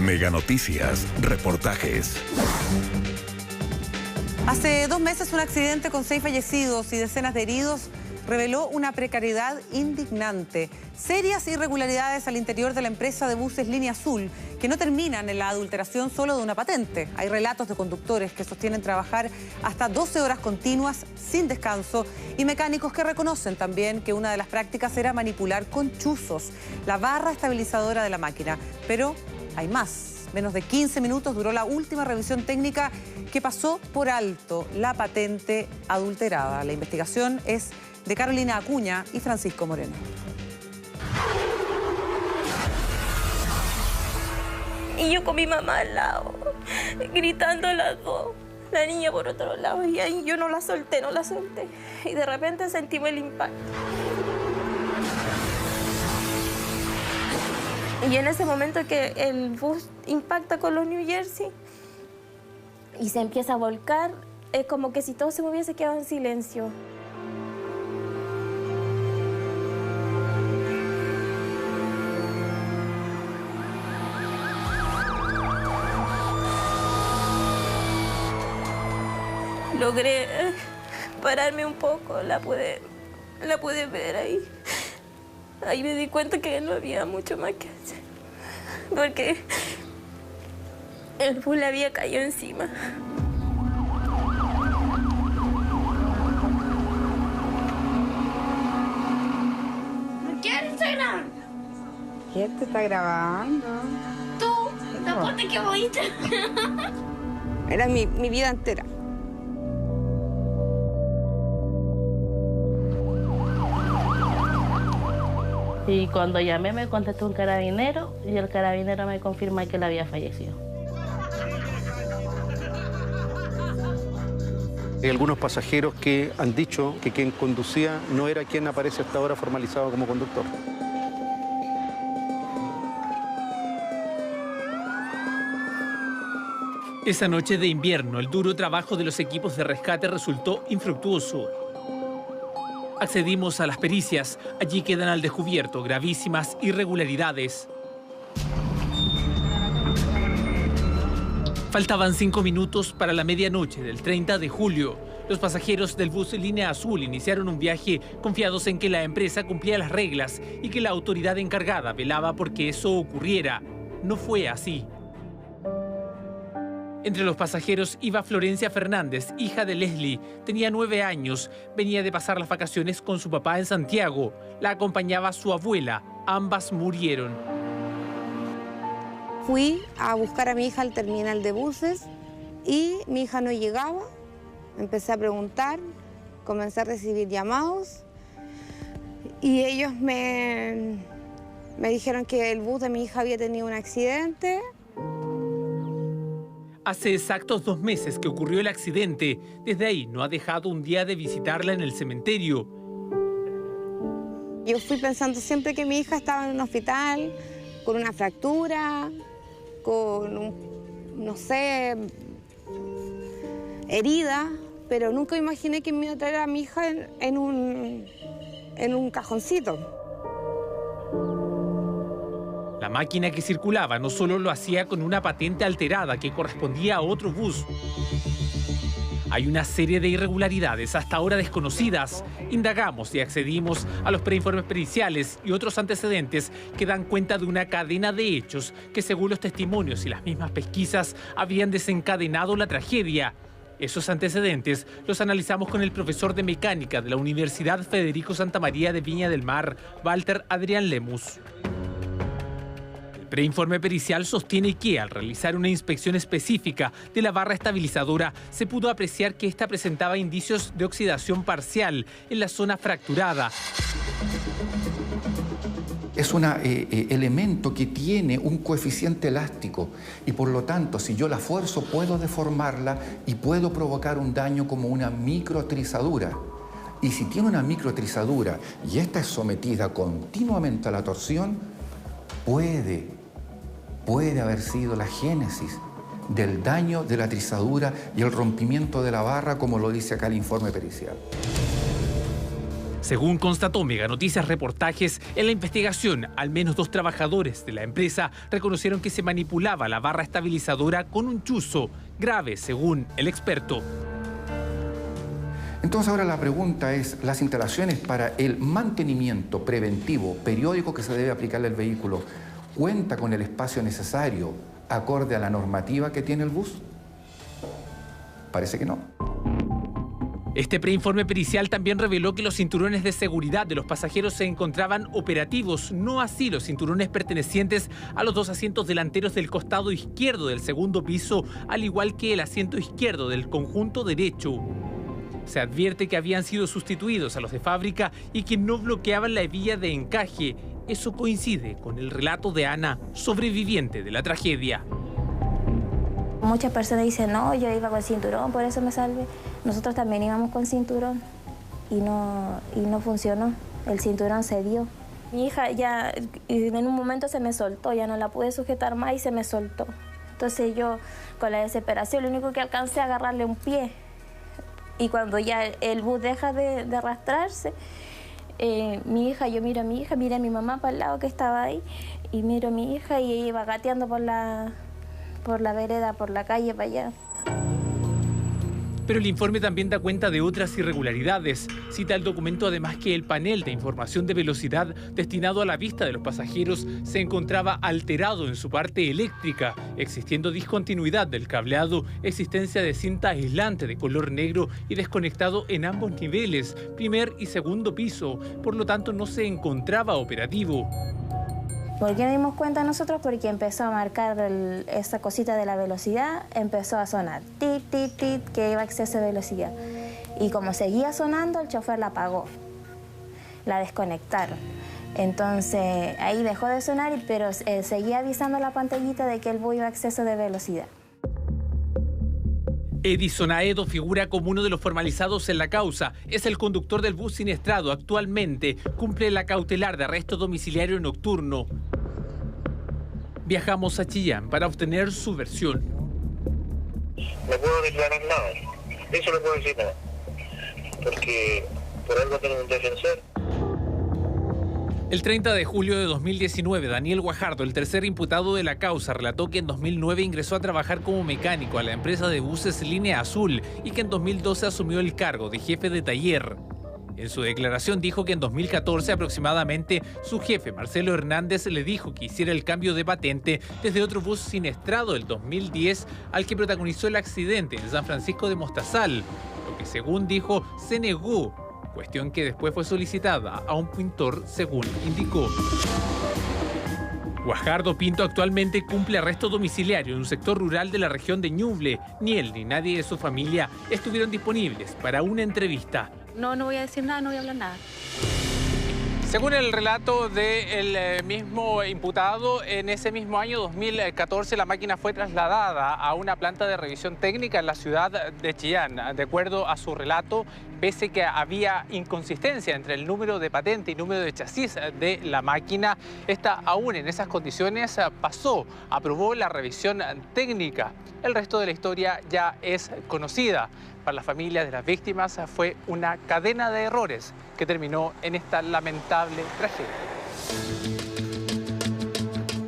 Mega Noticias, reportajes. Hace 2 meses un accidente con 6 fallecidos y decenas de heridos reveló una precariedad indignante. Serias irregularidades al interior de la empresa de buses Línea Azul, que no terminan en la adulteración solo de una patente. Hay relatos de conductores que sostienen trabajar hasta 12 horas continuas sin descanso y mecánicos que reconocen también que una de las prácticas era manipular con chuzos la barra estabilizadora de la máquina. Pero hay más. Menos de 15 minutos duró la última revisión técnica que pasó por alto la patente adulterada. La investigación es de Carolina Acuña y Francisco Moreno. Y yo con mi mamá al lado, gritando las dos, la niña por otro lado, y ahí yo no la solté. Y de repente sentimos el impacto. Y en ese momento que el bus impacta con los New Jersey y se empieza a volcar, es como que si todo se me hubiese quedado en silencio. Logré pararme un poco, la pude ver ahí. Ahí me di cuenta que no había mucho más que hacer, porque el bus le había caído encima. ¿Quién está grabando? ¿Quién te está grabando? Tú, la parte que bonita. Era mi vida entera. Y cuando llamé me contestó un carabinero y el carabinero me confirma que él había fallecido. Hay algunos pasajeros que han dicho que quien conducía no era quien aparece hasta ahora formalizado como conductor. Esa noche de invierno, el duro trabajo de los equipos de rescate resultó infructuoso. Accedimos a las pericias. Allí quedan al descubierto gravísimas irregularidades. Faltaban 5 minutos para la medianoche del 30 de julio. Los pasajeros del bus Línea Azul iniciaron un viaje confiados en que la empresa cumplía las reglas y que la autoridad encargada velaba porque eso ocurriera. No fue así. Entre los pasajeros iba Florencia Fernández, hija de Leslie. Tenía 9 años, venía de pasar las vacaciones con su papá en Santiago. La acompañaba su abuela. Ambas murieron. Fui a buscar a mi hija al terminal de buses y mi hija no llegaba. Empecé a preguntar, comencé a recibir llamados y ellos me dijeron que el bus de mi hija había tenido un accidente. Hace exactos 2 meses que ocurrió el accidente. Desde ahí no ha dejado un día de visitarla en el cementerio. Yo fui pensando siempre que mi hija estaba en un hospital con una fractura, con, no sé, herida, pero nunca imaginé que me iba a traer a mi hija en un cajoncito. La máquina que circulaba no solo lo hacía con una patente alterada que correspondía a otro bus. Hay una serie de irregularidades hasta ahora desconocidas. Indagamos y accedimos a los preinformes periciales y otros antecedentes que dan cuenta de una cadena de hechos que, según los testimonios y las mismas pesquisas, habían desencadenado la tragedia. Esos antecedentes los analizamos con el profesor de mecánica de la Universidad Federico Santa María de Viña del Mar, Walter Adrián Lemus. El preinforme pericial sostiene que, al realizar una inspección específica de la barra estabilizadora, se pudo apreciar que ésta presentaba indicios de oxidación parcial en la zona fracturada. Es un elemento que tiene un coeficiente elástico y, por lo tanto, si yo la fuerzo, puedo deformarla y puedo provocar un daño como una microtrizadura. Y si tiene una microtrizadura y esta es sometida continuamente a la torsión, puede haber sido la génesis del daño de la trizadura y el rompimiento de la barra, como lo dice acá el informe pericial. Según constató Mega Noticias Reportajes, en la investigación, al menos 2 trabajadores de la empresa reconocieron que se manipulaba la barra estabilizadora con un chuzo, grave según el experto. Entonces ahora la pregunta es, las instalaciones para el mantenimiento preventivo periódico que se debe aplicarle al vehículo, ¿cuenta con el espacio necesario acorde a la normativa que tiene el bus? Parece que no. Este preinforme pericial también reveló que los cinturones de seguridad de los pasajeros se encontraban operativos, no así los cinturones pertenecientes a los 2 asientos delanteros del costado izquierdo del segundo piso, al igual que el asiento izquierdo del conjunto derecho. Se advierte que habían sido sustituidos a los de fábrica y que no bloqueaban la hebilla de encaje. Eso coincide con el relato de Ana, sobreviviente de la tragedia. Muchas personas dicen, no, yo iba con cinturón, por eso me salvé. Nosotros también íbamos con cinturón y no funcionó. El cinturón se dio. Mi hija ya en un momento se me soltó, ya no la pude sujetar más y se me soltó. Entonces yo, con la desesperación, lo único que alcancé a agarrarle un pie. Y cuando ya el bus deja de arrastrarse, mi hija, yo miro a mi hija, miré a mi mamá para el lado que estaba ahí, y miro a mi hija y ella iba gateando por la vereda, por la calle para allá. Pero el informe también da cuenta de otras irregularidades. Cita el documento además que el panel de información de velocidad destinado a la vista de los pasajeros se encontraba alterado en su parte eléctrica, existiendo discontinuidad del cableado, existencia de cinta aislante de color negro y desconectado en ambos niveles, primer y segundo piso, por lo tanto no se encontraba operativo. ¿Por qué nos dimos cuenta nosotros? Porque empezó a marcar esa cosita de la velocidad, empezó a sonar, tit, tit, tit, que iba a exceso de velocidad. Y como seguía sonando, el chofer la apagó, la desconectaron. Entonces ahí dejó de sonar, pero seguía avisando la pantallita de que el bus iba a exceso de velocidad. Edison Aedo figura como uno de los formalizados en la causa. Es el conductor del bus siniestrado. Actualmente cumple la cautelar de arresto domiciliario nocturno. Viajamos a Chillán para obtener su versión. No puedo declarar nada. Eso no puedo decir nada. Porque por algo tengo un defensor. El 30 de julio de 2019, Daniel Guajardo, el tercer imputado de la causa, relató que en 2009 ingresó a trabajar como mecánico a la empresa de buses Línea Azul y que en 2012 asumió el cargo de jefe de taller. En su declaración dijo que en 2014 aproximadamente su jefe, Marcelo Hernández, le dijo que hiciera el cambio de patente desde otro bus siniestrado del 2010 al que protagonizó el accidente en San Francisco de Mostazal, lo que según dijo se negó, cuestión que después fue solicitada a un pintor, según indicó. Guajardo Pinto actualmente cumple arresto domiciliario en un sector rural de la región de Ñuble. Ni él ni nadie de su familia estuvieron disponibles para una entrevista. No voy a decir nada, no voy a hablar nada. Según el relato del mismo imputado, en ese mismo año 2014 la máquina fue trasladada a una planta de revisión técnica en la ciudad de Chillán. De acuerdo a su relato, pese que había inconsistencia entre el número de patente y número de chasis de la máquina, esta aún en esas condiciones aprobó la revisión técnica. El resto de la historia ya es conocida. Para las familias de las víctimas fue una cadena de errores que terminó en esta lamentable tragedia.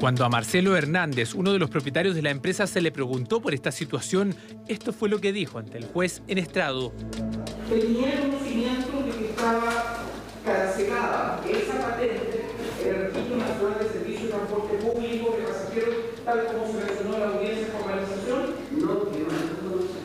Cuando a Marcelo Hernández, uno de los propietarios de la empresa, se le preguntó por esta situación, esto fue lo que dijo ante el juez en estrado. Tenía conocimiento de que estaba cancelada esa patente en el Registro Nacional de Servicio de Transporte Público de Pasajeros, tal como se mencionó en la audiencia de formalización, no tiene una conocimiento.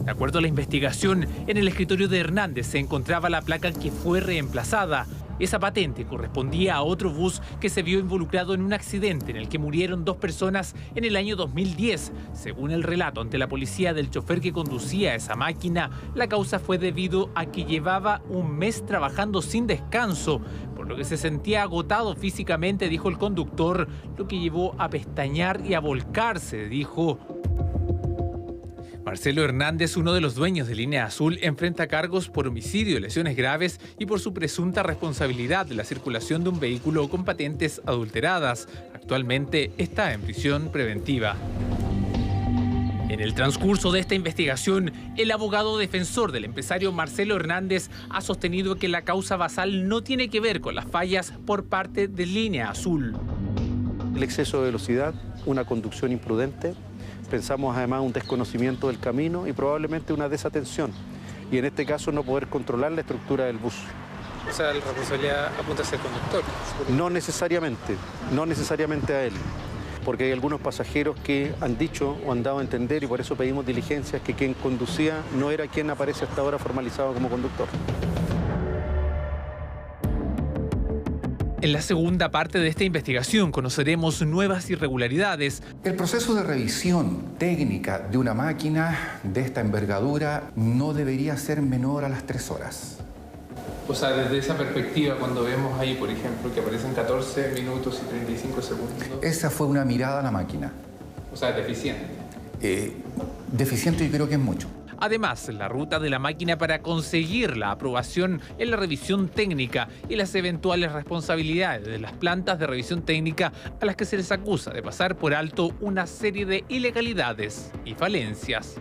De acuerdo a la investigación, en el escritorio de Hernández se encontraba la placa que fue reemplazada. Esa patente correspondía a otro bus que se vio involucrado en un accidente en el que murieron 2 personas en el año 2010. Según el relato ante la policía del chofer que conducía esa máquina, la causa fue debido a que llevaba un mes trabajando sin descanso, por lo que se sentía agotado físicamente, dijo el conductor, lo que llevó a pestañear y a volcarse, dijo. Marcelo Hernández, uno de los dueños de Línea Azul, enfrenta cargos por homicidio, lesiones graves y por su presunta responsabilidad de la circulación de un vehículo con patentes adulteradas. Actualmente está en prisión preventiva. En el transcurso de esta investigación, el abogado defensor del empresario Marcelo Hernández ha sostenido que la causa basal no tiene que ver con las fallas por parte de Línea Azul. El exceso de velocidad, una conducción imprudente, pensamos además un desconocimiento del camino y probablemente una desatención. Y en este caso no poder controlar la estructura del bus. O sea, la responsabilidad apunta hacia el conductor. No necesariamente a él, porque hay algunos pasajeros que han dicho o han dado a entender, y por eso pedimos diligencias, que quien conducía no era quien aparece hasta ahora formalizado como conductor. En la segunda parte de esta investigación conoceremos nuevas irregularidades. El proceso de revisión técnica de una máquina de esta envergadura no debería ser menor a las 3 horas. O sea, desde esa perspectiva, cuando vemos ahí, por ejemplo, que aparecen 14 minutos y 35 segundos... Esa fue una mirada a la máquina. O sea, deficiente. Deficiente yo creo que es mucho. Además, la ruta de la máquina para conseguir la aprobación en la revisión técnica y las eventuales responsabilidades de las plantas de revisión técnica a las que se les acusa de pasar por alto una serie de ilegalidades y falencias.